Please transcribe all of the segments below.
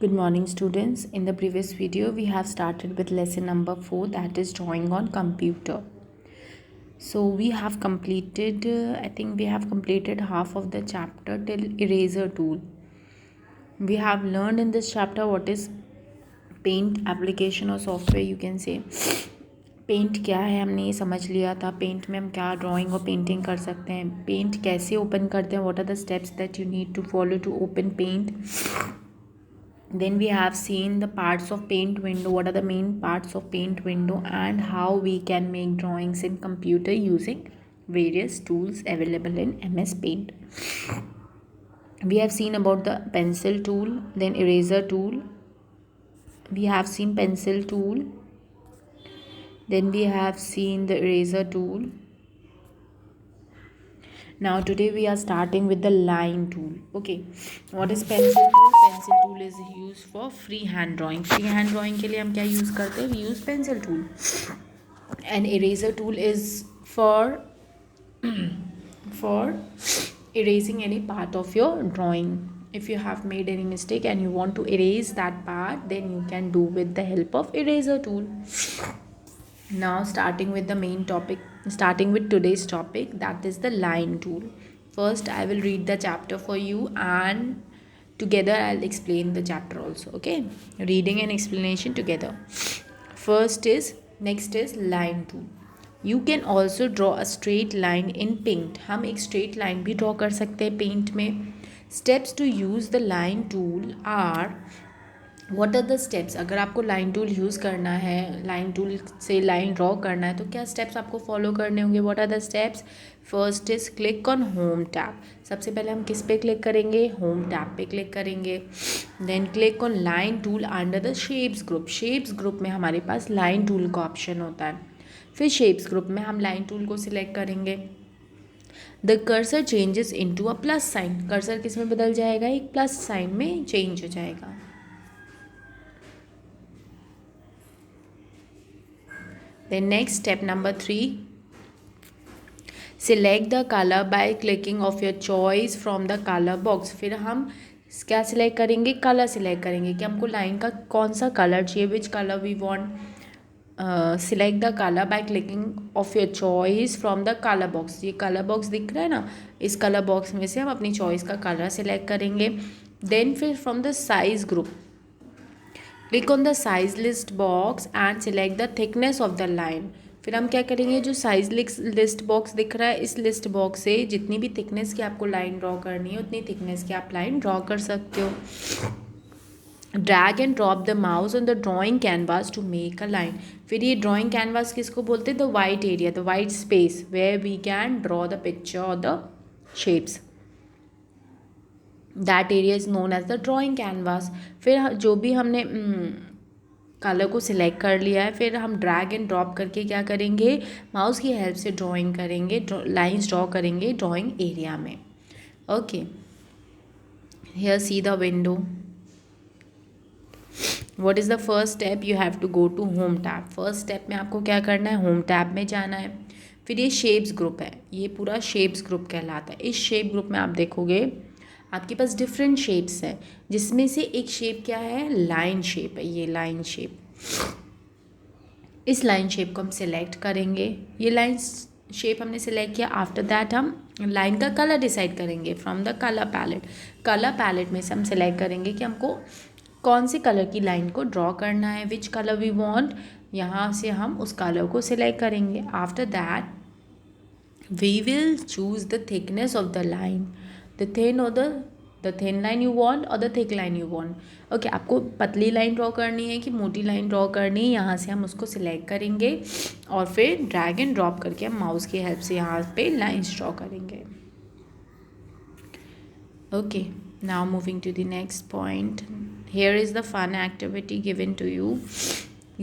Good morning, students. In the previous video, we have started with lesson number 4, that is drawing on computer. So we have completed, I think we have completed half of the chapter till eraser tool. We have learned in this chapter what is paint application or software, you can say. Paint क्या है हमने ये समझ लिया था. Paint में हम क्या ड्राइंग और पेंटिंग कर सकते हैं, पेंट कैसे ओपन करते हैं, what are the steps that you need to follow to open Paint. Then we have seen the parts of paint window, what are the main parts of paint window, and how we can make drawings in computer using various tools available in MS Paint. We have seen about the pencil tool, then eraser tool. We have seen pencil tool, then we have seen the eraser tool. Now today we are starting with the line tool. Okay, what is pencil tool? Pencil tool is used for freehand drawing. Freehand drawing के लिए हम क्या use करते हैं? We use pencil tool. And eraser tool is for erasing any part of your drawing. If you have made any mistake and you want to erase that part, then you can do with the help of eraser tool. Now starting with the main topic, starting with today's topic, that is the line tool. First I will read the chapter for you and together I'll explain the chapter also. Okay, reading and explanation together. Next is line tool. You can also draw a straight line in paint. हम एक straight line भी draw कर सकते हैं paint में. Steps to use the line tool are, what are the steps. अगर आपको line tool use करना है, लाइन टूल से लाइन ड्रॉ करना है, तो क्या स्टेप्स आपको फॉलो करने होंगे. What are the steps. First is click on home tab. सबसे पहले हम किस पे क्लिक करेंगे? होम टैब पे क्लिक करेंगे. Then click on line tool under the shapes group. Shapes group में हमारे पास लाइन टूल का ऑप्शन होता है. फिर शेप्स ग्रुप में हम लाइन टूल को सिलेक्ट करेंगे. The cursor changes into a plus sign. Cursor किस में बदल जाएगा? एक प्लस साइन में चेंज हो जाएगा. Then next, step number 3, select the color by clicking of your choice from the color box. फिर हम क्या सिलेक्ट करेंगे? कलर सिलेक्ट करेंगे कि हमको लाइन का कौन सा कलर चाहिए, which colour we want. Select the colour by clicking of your choice from the colour box. ये कलर बॉक्स दिख रहा है ना, इस कलर बॉक्स में से हम अपनी चॉइस का कलर सिलेक्ट करेंगे. देन फिर from the size group, click on the size list box and select the thickness of the line. फिर हम क्या करेंगे? जो साइज लिस्ट बॉक्स दिख रहा है, इस लिस्ट बॉक्स से जितनी भी थिकनेस की आपको लाइन ड्रॉ करनी है, उतनी थिकनेस की आप लाइन ड्रॉ कर सकते हो. Drag and drop the mouse on the drawing canvas to make a line. फिर ये ड्रॉइंग कैनवास किसको बोलते हैं? The white area, the white space where we can draw the picture और the shapes. That area is known as the drawing canvas. फिर जो भी हमने कलर को सिलेक्ट कर लिया है, फिर हम ड्रैग एंड ड्रॉप करके क्या करेंगे? माउस की हेल्प से ड्राइंग करेंगे, लाइंस ड्रॉ करेंगे ड्राइंग एरिया में. Okay, here see the window. What is the first step? You have to go to home tab. First step में आपको क्या करना है? होम टैब में जाना है. फिर ये शेप्स ग्रुप है, ये पूरा शेप्स ग्रुप कहलाता है. इस शेप ग्रुप में आप देखोगे आपके पास डिफरेंट शेप्स हैं, जिसमें से एक शेप क्या है? लाइन शेप है. ये लाइन शेप, इस लाइन शेप को हम सिलेक्ट करेंगे. ये लाइन शेप हमने सिलेक्ट किया. आफ्टर दैट हम लाइन का कलर डिसाइड करेंगे from the colour palette. Colour palette में से हम सिलेक्ट करेंगे कि हमको कौन से कलर की लाइन को ड्रॉ करना है, विच कलर वी वांट. यहाँ से हम उस कलर को सिलेक्ट करेंगे. After that we will choose the thickness of the line, the thin line you want or the thick line you want. Okay, आपको पतली लाइन ड्रॉ करनी है कि मोटी लाइन ड्रॉ करनी है, यहाँ से हम उसको सिलेक्ट करेंगे और फिर ड्रैग एंड ड्रॉप करके हम माउस की हेल्प से यहाँ पे लाइंस ड्रॉ करेंगे. Okay, now moving to the next point. Here is the fun activity given to you.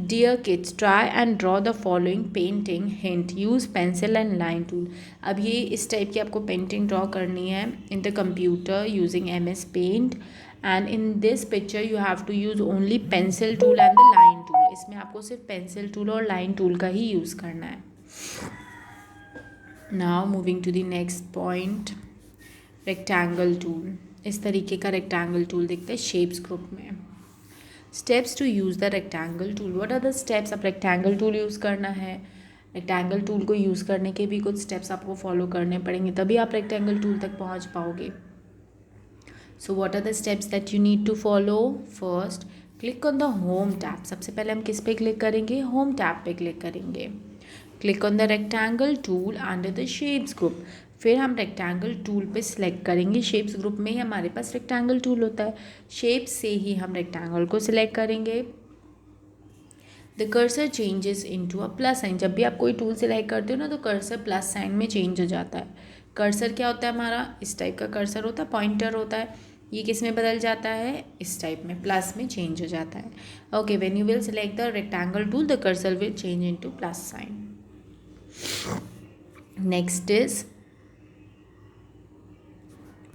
Dear kids, try and draw the following painting. Hint: use pencil and line tool. अब ये इस type की आपको painting draw करनी है in the computer using MS Paint, and in this picture you have to use only pencil tool and the line tool. इसमें आपको सिर्फ पेंसिल टूल और लाइन टूल का ही यूज़ करना है. Now moving to the next point, rectangle tool. इस तरीके का रेक्टेंगल टूल दिखता है शेप्स ग्रुप में. Steps to use the rectangle tool. What are the steps? अब रेक्टेंगल टूल यूज़ करना है. रेक्टेंगल टूल को यूज़ करने के भी कुछ स्टेप्स आपको फॉलो करने पड़ेंगे, तभी आप रेक्टेंगल टूल तक पहुंच पाओगे. So what are the steps that you need to follow? First, click on the home tab. सबसे पहले हम किस पे क्लिक करेंगे? होम टैब पे क्लिक करेंगे. Click on the rectangle tool under the shapes group. फिर हम रेक्टेंगल टूल पे सिलेक्ट करेंगे. शेप्स ग्रुप में ही हमारे पास रेक्टेंगल टूल होता है. शेप्स से ही हम रेक्टेंगल को सिलेक्ट करेंगे. The cursor changes into a plus sign. जब भी आप कोई टूल सिलेक्ट करते हो ना तो कर्सर प्लस साइन में चेंज हो जाता है. कर्सर क्या होता है? हमारा इस टाइप का कर्सर होता है, पॉइंटर होता है. ये किस में बदल जाता है? इस टाइप में, प्लस में चेंज हो जाता है. Okay, when you will select the rectangle tool the cursor will change into plus sign. Next is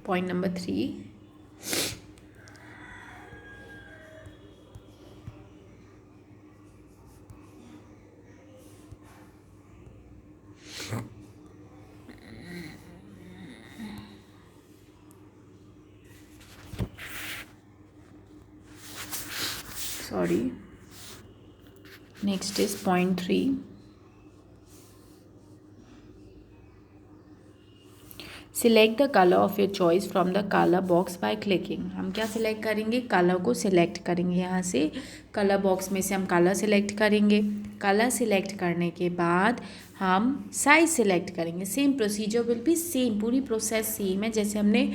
point number 3. Sorry. Next is point 3. Select the colour of your choice from the colour box by clicking. हम क्या select करेंगे? Colour को select करेंगे. यहाँ से colour box में से हम कलर सिलेक्ट करेंगे. कलर सिलेक्ट करने के बाद हम साइज सिलेक्ट करेंगे. Same procedure will be same. पूरी प्रोसेस सेम है. जैसे हमने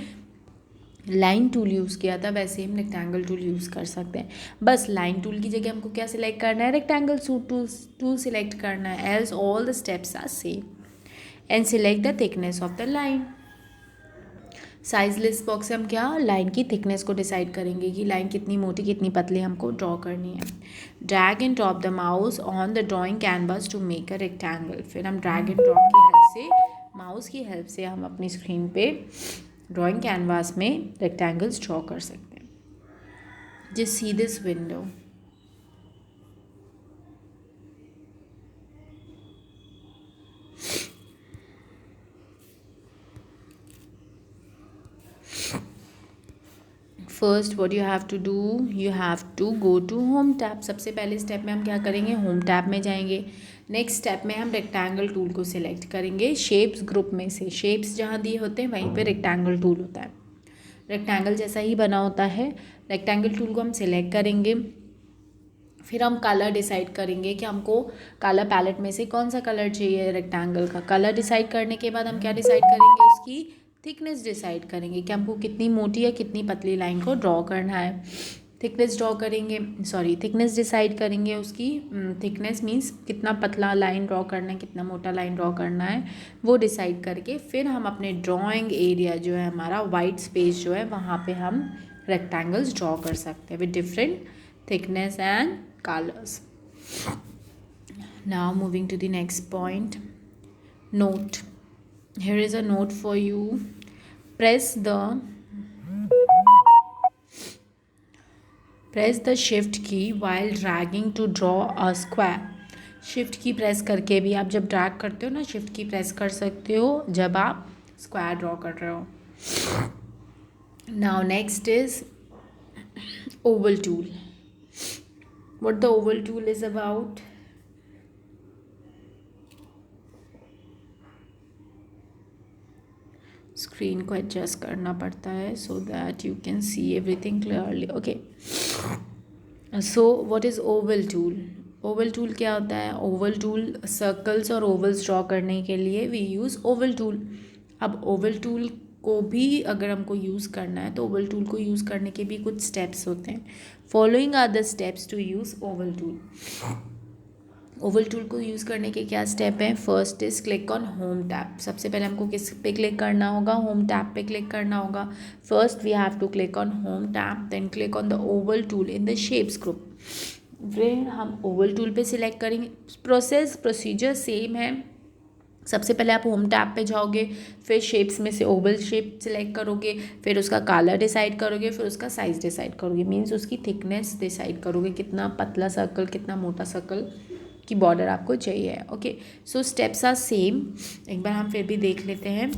लाइन टूल यूज़ किया था वैसे हम रेक्टेंगल टूल यूज़ कर सकते हैं. बस लाइन टूल की जगह हमको क्या सिलेक्ट करना है? रेक्टेंगल टूल सिलेक्ट करना है. Else all the steps are same. And select the thickness of the line. Size list box से हम क्या लाइन की थिकनेस को डिसाइड करेंगे कि लाइन कितनी मोटी कितनी पतली हमको ड्रॉ करनी है. Drag and drop the mouse on the drawing canvas to make a rectangle. फिर हम ड्रैग एंड ड्रॉप की हेल्प से, माउस की हेल्प से हम अपनी स्क्रीन पे ड्राइंग कैनवास में रेक्टेंगल्स ड्रॉ कर सकते हैं. Just see this window. First what you have to do, you have to go to home tab. सबसे पहले स्टेप में हम क्या करेंगे? होम टैब में जाएंगे. नेक्स्ट स्टेप में हम रेक्टेंगल टूल को सिलेक्ट करेंगे. शेप्स ग्रुप में से शेप्स जहाँ दिए होते हैं वहीं पे रेक्टेंगल टूल होता है. रेक्टेंगल जैसा ही बना होता है. रेक्टेंगल टूल को हम सिलेक्ट करेंगे. फिर हम कलर डिसाइड करेंगे कि हमको कलर पैलेट में से कौन सा कलर चाहिए रेक्टेंगल का. कलर डिसाइड करने के बाद हम क्या डिसाइड करेंगे? उसकी थिकनेस डिसाइड करेंगे कि हमको कितनी मोटी या कितनी पतली लाइन को ड्रॉ करना है. थिकनेस ड्रॉ करेंगे, थिकनेस डिसाइड करेंगे. उसकी थिकनेस मीन्स कितना पतला लाइन ड्रॉ करना है, कितना मोटा लाइन ड्रॉ करना है, वो डिसाइड करके फिर हम अपने ड्राइंग एरिया जो है हमारा वाइट स्पेस जो है वहाँ पे हम रेक्टेंगल्स ड्रॉ कर सकते हैं with different thickness and colours. Now moving to the next point, note. Here is a note for you. Press the shift key while dragging to draw a square. shift की press करके भी आप जब drag करते हो ना, shift की press कर सकते हो जब आप स्क्वायर ड्रॉ कर रहे हो. Now next is oval tool. What the oval tool is about? Screen को एडजस्ट करना पड़ता है so that you can see everything clearly. Okay, so what is Oval tool? Oval tool क्या होता है? ओवल टूल सर्कल्स और vowels draw करने के लिए वी यूज़ ओवल टूल. अब ओवल टूल को भी अगर हमको यूज़ करना है तो ओवल टूल को यूज़ करने के भी कुछ स्टेप्स होते हैं. Following are the steps to use oval tool. Oval tool को यूज़ करने के क्या स्टेप हैं? First is click on home tab. सबसे पहले हमको किस पे क्लिक करना होगा? होम टैब पे क्लिक करना होगा. First we have to click on home tab, then click on the oval tool in the shapes group. फिर हम ओवल टूल पे सिलेक्ट करेंगे. प्रोसीजर सेम है. सबसे पहले आप होम टैब पे जाओगे, फिर शेप्स में से ओवल शेप सिलेक्ट करोगे, फिर उसका कलर डिसाइड करोगे, फिर उसका साइज़ डिसाइड करोगे. मीन्स उसकी थिकनेस डिसाइड करोगे, कितना पतला सर्कल कितना मोटा सर्कल की बॉर्डर आपको चाहिए. Okay, so steps are same. एक बार हम फिर भी देख लेते हैं.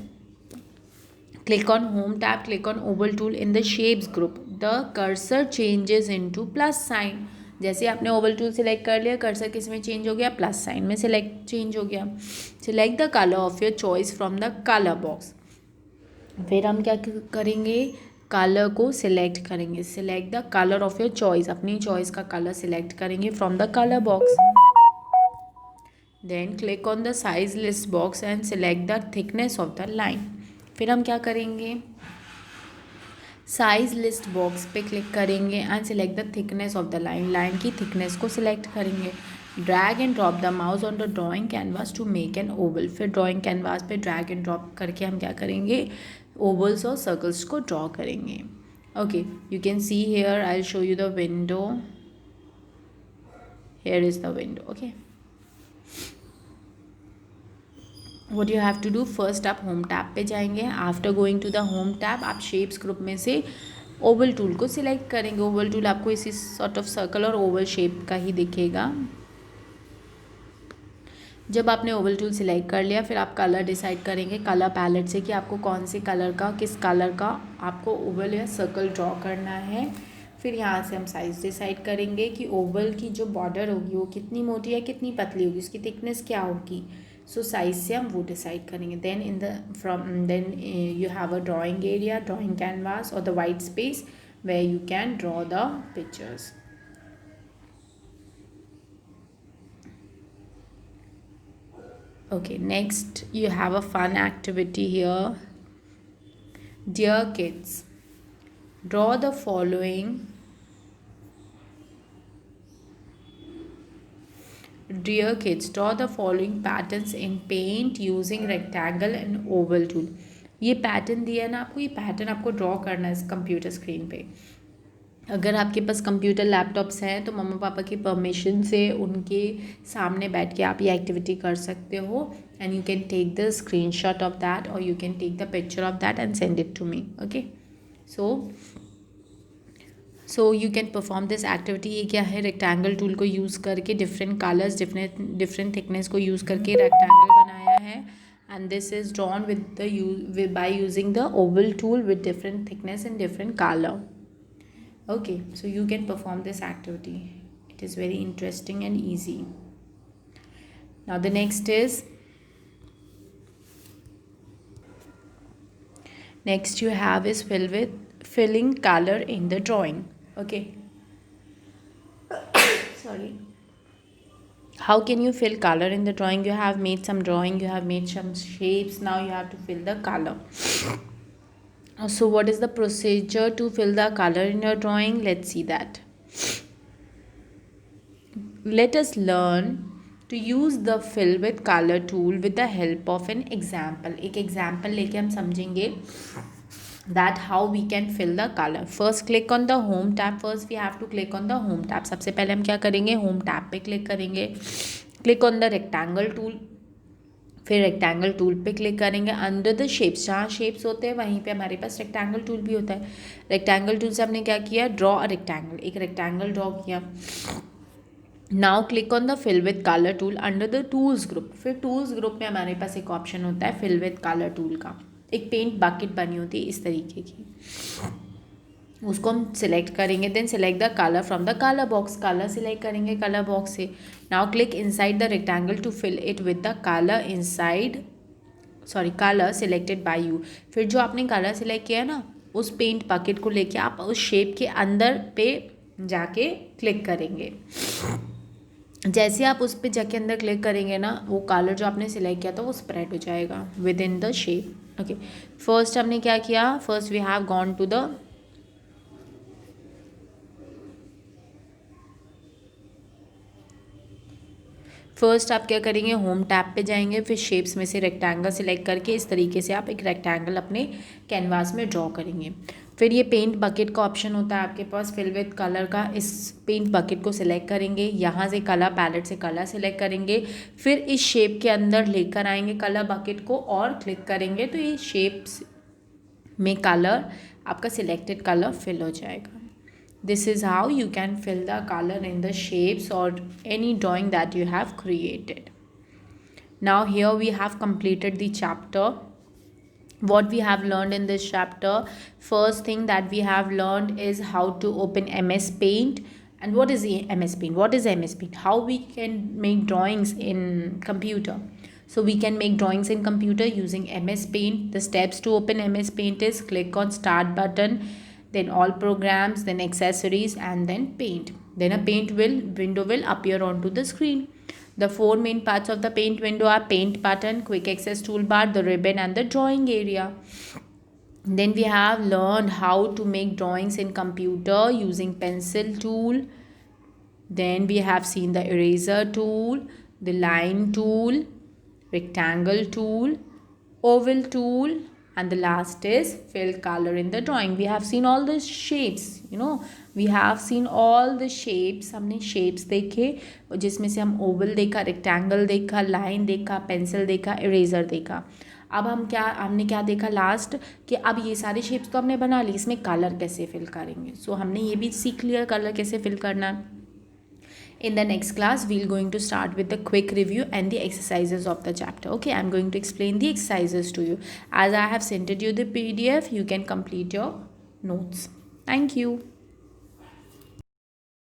Click on home tab, click on oval tool in the shapes group. The cursor changes into plus sign. जैसे आपने ओवल टूल सिलेक्ट कर लिया, कर्सर किस में चेंज हो गया, प्लस साइन में सिलेक्ट चेंज हो गया। Select the colour of your choice from the colour box. फिर हम क्या करेंगे, कलर को सिलेक्ट करेंगे। Select the colour of your choice, अपनी चॉइस का कलर सिलेक्ट करेंगे from the colour box. Then click on the size list box and select the thickness of the line. फिर हम क्या करेंगे, साइज लिस्ट बॉक्स पे click करेंगे and select the thickness of the line. Line की thickness को select करेंगे। Drag and drop the mouse on the drawing canvas to make an oval. फिर ड्राइंग कैनवास पे ड्रैग एंड ड्रॉप करके हम क्या करेंगे, ओवल्स और सर्कल्स को ड्रॉ करेंगे। Okay, you can see here, I will show you the window. Here is the window. Okay, what you have to do, first आप होम टैब पे जाएंगे। After going to the home tab आप shapes group में से oval tool को select करेंगे। Oval tool आपको इसी सॉर्ट ऑफ सर्कल और ओवल शेप का ही दिखेगा। जब आपने ओवल टूल सिलेक्ट कर लिया, फिर आप कलर डिसाइड करेंगे कलर पैलेट से कि आपको कौन से कलर का, किस कलर का आपको ओवल या सर्कल ड्रॉ करना है। फिर यहाँ से हम साइज़ डिसाइड करेंगे कि ओवल की जो बॉर्डर होगी वो कितनी मोटी या कितनी पतली होगी, उसकी थिकनेस क्या होगी। सो साइज से हम वो डिसाइड करेंगे। Then then you have a drawing area, drawing canvas और the white space where you can draw the pictures. Okay, next you have a fun activity here. Dear kids, draw the following. Dear kids, draw the following patterns in paint using rectangle and oval tool. ये pattern दिया है ना आपको, ये pattern आपको draw करना है इस कंप्यूटर स्क्रीन पे। अगर आपके पास कंप्यूटर लैपटॉप्स हैं तो मम्मा पापा की परमिशन से उनके सामने बैठ के आप ये एक्टिविटी कर सकते हो। And you can take the screenshot of that और you can take the picture of that and send it to me. Okay, so you can perform this activity. ये क्या है, रेक्टेंगल टूल को यूज़ करके different colours, different thickness को use करके rectangle बनाया है। And this is drawn with by using the oval tool with different thickness and different colour. Okay, so you can perform this activity. It is very interesting and easy. Now the next you have is filling color in the drawing. Okay. Sorry. How can you fill color in the drawing? You have made some drawing, you have made some shapes. Now you have to fill the color. So what is the procedure to fill the color in your drawing? Let's see that. Let us learn to use the fill with color tool with the help of an example. एक example लेके हम समझेंगे that how we can fill the color. First click on the home tab. First we have to click on the home tab. सबसे पहले हम क्या करेंगे, home tab पे click करेंगे. Click on the rectangle tool. फिर रेक्टेंगल टूल पे click करेंगे। अंडर द शेप्स, जहाँ शेप्स होते हैं वहीं पे हमारे पास रेक्टेंगल टूल भी होता है। रेक्टेंगल टूल से हमने क्या किया, ड्रॉ अ रेक्टेंगल, एक रेक्टेंगल ड्रॉ किया। Now click on the fill with colour tool under the tools group. फिर टूल्स ग्रुप में हमारे पास एक ऑप्शन होता है फिल विद कलर टूल का। एक पेंट बकेट बनी होती है इस तरीके की, उसको हम सिलेक्ट करेंगे। Then select the colour from the colour box, colour select करेंगे कलर बॉक्स से। Now click inside the rectangle to fill it with the colour selected by you. फिर जो आपने कलर सिलेक्ट किया है ना, उस पेंट बकेट को लेके आप उस शेप के अंदर पे जाके क्लिक करेंगे। जैसे आप उस पे जाके अंदर क्लिक करेंगे ना, वो कलर जो आपने सिलेक्ट किया था वो स्प्रेड हो जाएगा within the shape. Okay, first हमने क्या किया, first we have gone to the first आप क्या करेंगे, होम टैब पे जाएंगे। फिर शेप्स में से रेक्टेंगल सिलेक्ट करके इस तरीके से आप एक रेक्टेंगल अपने कैनवास में ड्रॉ करेंगे। फिर ये पेंट बकेट का ऑप्शन होता है आपके पास फिल विद कलर का, इस पेंट बकेट को सिलेक्ट करेंगे। यहाँ से कलर पैलेट से कलर सिलेक्ट करेंगे। फिर इस शेप के अंदर लेकर आएंगे कलर बकेट को और क्लिक करेंगे तो ये शेप्स में कलर, आपका सिलेक्टेड कलर फिल हो जाएगा। This is how you can fill the color in the shapes or any drawing that you have created. Now here we have completed the chapter what we have learned in this chapter. First thing that we have learned is how to open MS Paint. And what is the MS Paint? What is MS Paint? How we can make drawings in computer. So we can make drawings in computer using MS Paint. The steps to open MS Paint is click on start button, then all programs, then accessories, and then paint. Then a paint window will appear onto the screen. The four main parts of the paint window are paint button, quick access toolbar, the ribbon, and the drawing area. Then we have learned how to make drawings in computer using pencil tool. Then we have seen the eraser tool, the line tool, rectangle tool, oval tool, and the last is fill color in the drawing. We have seen all the shapes, we have seen all the shapes. हमने shapes देखे जिसमें से हम oval देखा, rectangle देखा, line देखा, pencil देखा, eraser देखा. अब हमने क्या देखा लास्ट कि अब ये सारे शेप्स तो हमने बना ली, इसमें कलर कैसे फिल करेंगे. सो हमने ये भी सीख लिया कलर कैसे फिल करना. In the next class, we're going to start with the quick review and the exercises of the chapter. Okay, I'm going to explain the exercises to you. As I have sent you the PDF, you can complete your notes. Thank you.